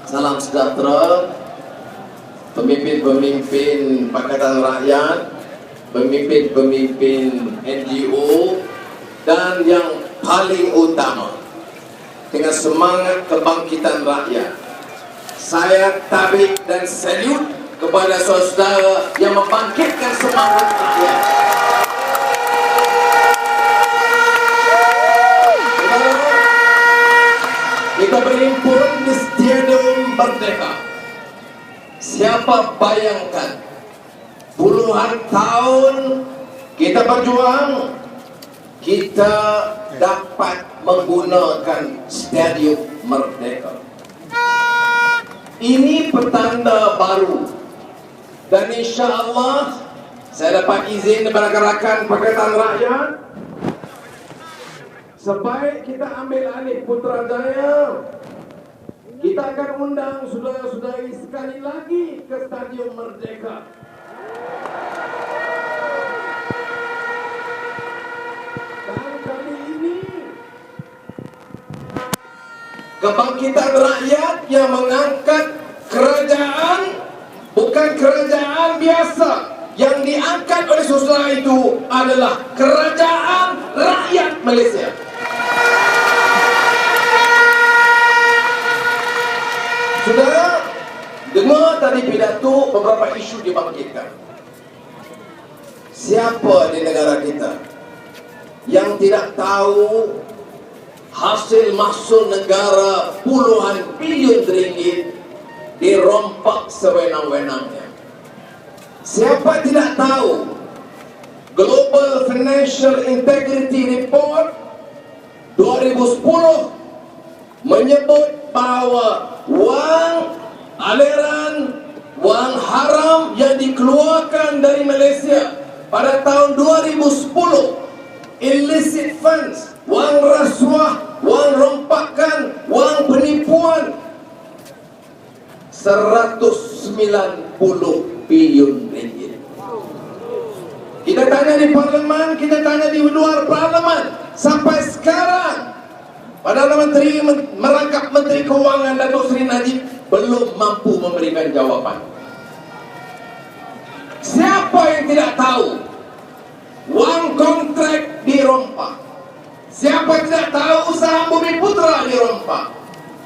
Salam sejahtera, pemimpin-pemimpin Pakatan Rakyat, pemimpin-pemimpin NGO, dan yang paling utama, dengan semangat kebangkitan rakyat, saya tabik dan salut kepada saudara yang membangkitkan semangat rakyat. Kita berhimpun di Stadium Merdeka. Siapa bayangkan puluhan tahun kita berjuang, kita dapat menggunakan Stadium Merdeka. Ini petanda baru, dan insya Allah saya dapat izin daripada rakan Pakatan Rakyat, sebaik kita ambil alih Putrajaya, kita akan undang saudara-saudari sekali lagi ke Stadium Merdeka. Dan kali ini kebangkitan rakyat yang mengangkat kerajaan, bukan kerajaan biasa. Yang diangkat oleh saudara itu adalah kerajaan rakyat Malaysia. Saudara, dengar tadi pidato, beberapa isu dibangkitkan. Siapa di negara kita yang tidak tahu hasil mahsul negara puluhan bilion ringgit dirompak sewenang-wenangnya? Siapa tidak tahu Global Financial Integrity Report 2010 menyebut bahawa wang haram yang dikeluarkan dari Malaysia pada tahun 2010, illicit funds, wang rasuah, wang rompakan, wang penipuan, 190 bilion ringgit. Kita tanya di parlimen, kita tanya di luar parlimen, sampai sekarang Perdana Menteri merangkap Menteri Keuangan Datuk Seri Najib belum mampu memberikan jawapan. Siapa yang tidak tahu wang kontrak dirompak? Siapa tidak tahu usaha Bumi Putra dirompak?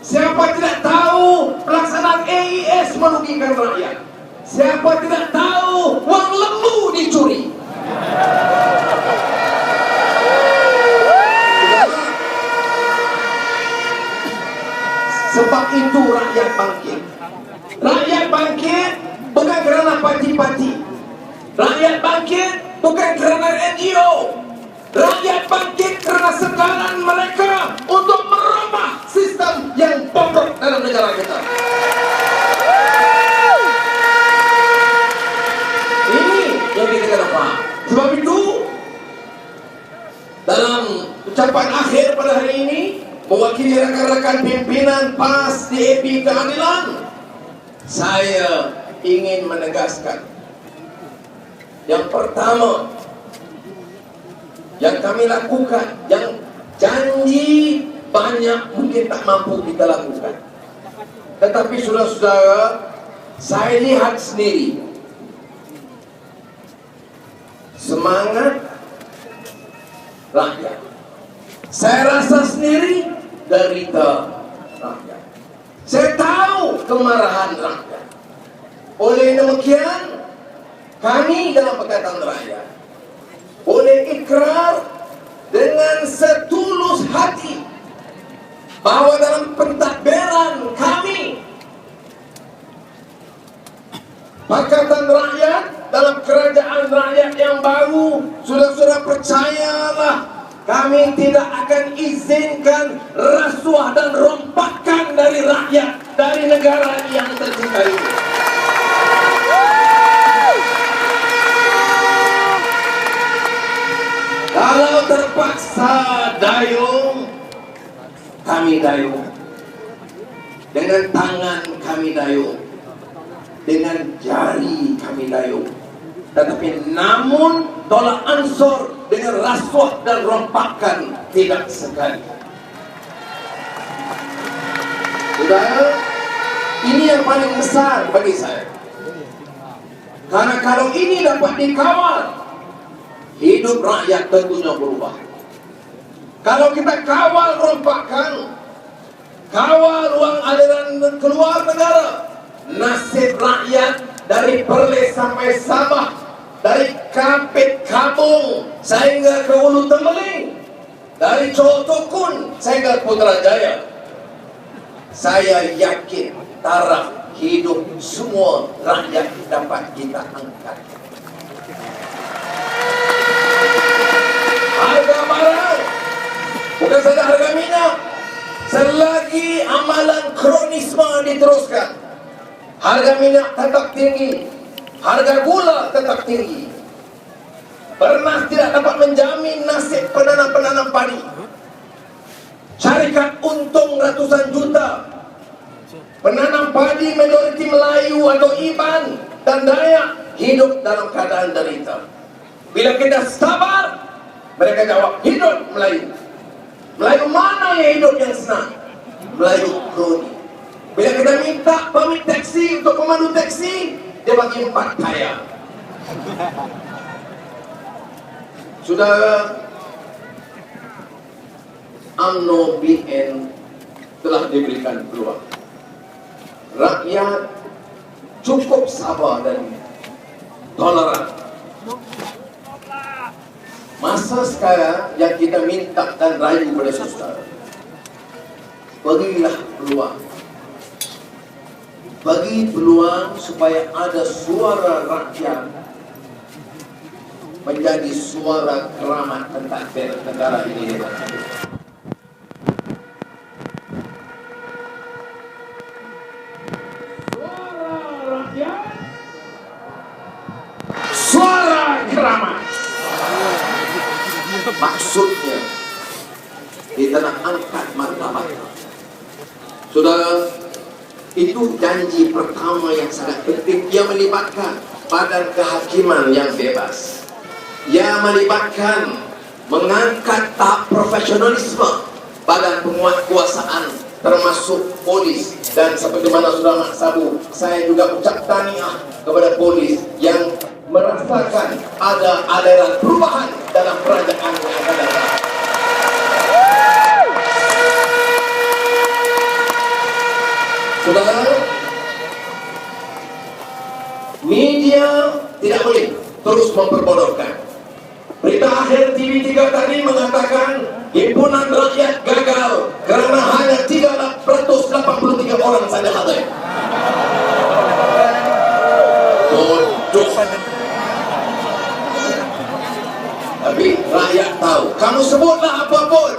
Siapa tidak tahu pelaksanaan AIS merugikan rakyat? Siapa tidak tahu wang lembu dicuri? Sebab itu rakyat bangkit. Rakyat bangkit bukan kerana parti-parti. Rakyat bangkit bukan kerana NGO. Rakyat bangkit kerana segaran mereka untuk merubah sistem yang bobrok dalam negara kita. Ini yang kita kena faham. Sebab itu, dalam ucapan akhir pada hari ini, mewakili rakan-rakan pimpinan PAS DAP Keadilan, saya ingin menegaskan yang pertama yang kami lakukan, yang janji banyak mungkin tak mampu kita lakukan, tetapi saudara-saudara, saya lihat sendiri semangat rakyat. Saya rasa sendiri derita rakyat. Saya tahu kemarahan rakyat. Oleh demikian, kami dalam Pakatan Rakyat boleh ikrar dengan setulus hati bahawa dalam pentadbiran kami, Pakatan Rakyat dalam kerajaan rakyat yang baru, saudara-saudara percayalah, kami tidak akan izinkan rasuah dan rompakan dari rakyat, dari negara yang tercinta ini. Kalau terpaksa dayung, kami dayung. Dengan tangan kami dayung, dengan jari kami dayung. Tetapi namun tolak ansur dengan rasuah dan rompakan tidak sekali. Sudah, Ini yang paling besar bagi saya. Karena kalau ini dapat dikawal, hidup rakyat tentunya berubah. Kalau kita kawal rompakan, kawal uang aliran keluar negara, nasib rakyat dari Perlis sampai Sabah, dari Kapit Kabung sehingga ke Ulu Temeling, dari Cotokun sehingga Putrajaya, saya yakin taraf hidup semua rakyat dapat kita angkat. Harga barang, bukan saja harga minyak, selagi amalan kronisme diteruskan, harga minyak tetap tinggi, harga gula tetap tinggi. Pernas tidak dapat menjamin nasib penanam-penanam padi. Syarikat untung ratusan juta. Penanam padi majoriti Melayu atau Iban dan Dayak hidup dalam keadaan derita. Bila kita sabar, mereka jawab hidup Melayu. Melayu mana yang hidup yang senang? Melayu kroni. Bila kita minta pamit taksi untuk pemandu taksi, dia bagi 4 kaya. Saudara, UMNO BN telah diberikan peluang. Rakyat cukup sabar dan toleran. Masa sekarang yang kita minta dan rayu kepada saudara, berilah peluang. Bagi peluang supaya ada suara rakyat menjadi suara keramat tentang negara ini. Suara keramat. Maksudnya kita nak angkat martabat. Saudara, itu janji pertama yang sangat penting. Ia melibatkan badan kehakiman yang bebas. Ia melibatkan mengangkat tahap profesionalisme badan penguatkuasaan termasuk polis. Dan seperti mana sudah Mak Sabu, saya juga ucap tahniah kepada polis yang merasakan ada aliran perubahan dalam kerajaan yang akan datang. Saudara, media tidak boleh terus memperbodohkan. Berita akhir TV3 tadi mengatakan himpunan rakyat gagal kerana hanya 383 orang saja hadir. Bodoh. Tapi rakyat tahu. Kamu sebutlah apapun,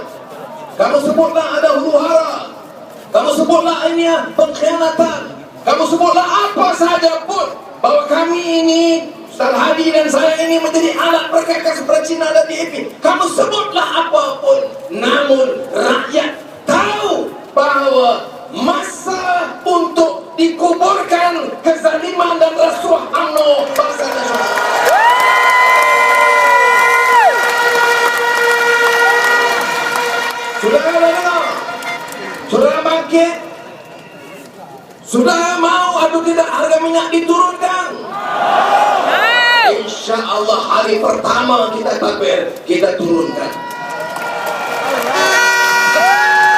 kamu sebutlah ada huru-hara, kamu sebutlah ini pengkhianatan, kamu sebutlah apa saja pun, bahwa kami ini, Ustaz Hadi dan saya ini menjadi alat perkakas seperti Cina dan DAP. Kamu sebutlah apapun, namun rakyat tahu bahawa masa untuk dikuburkan kezaliman dan rasuah UMNO Barisan Nasional. Saudara dengar? Saudara bangkit? Saudara mau atau tidak harga minyak diturunkan? Insya Allah hari pertama kita takbir, kita turunkan.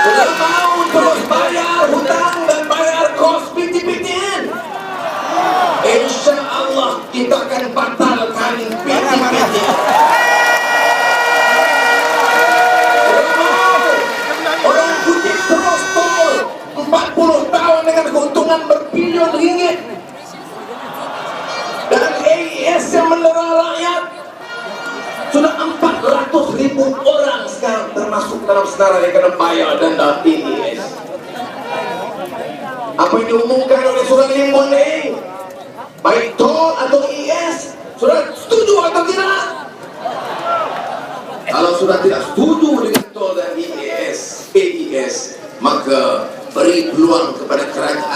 Saudara mau terus bayar hutang dan bayar kos PT-PTN? Insya Allah kita akan batalkan PT-PTN. Orang kutip terus tol 40 tahun dengan keuntungan berbilion ringgit, dan AIS yang menerang rakyat sudah 400.000 orang sekarang termasuk dalam senarai yang kena bayar denda AIS. Apa yang diumumkan oleh Saudara Limbon ini, baik tol atau AIS, Saudara setuju atau tidak? Kalau sudah tidak setuju dengan tol dan AIS, maka beri peluang kepada kerajaan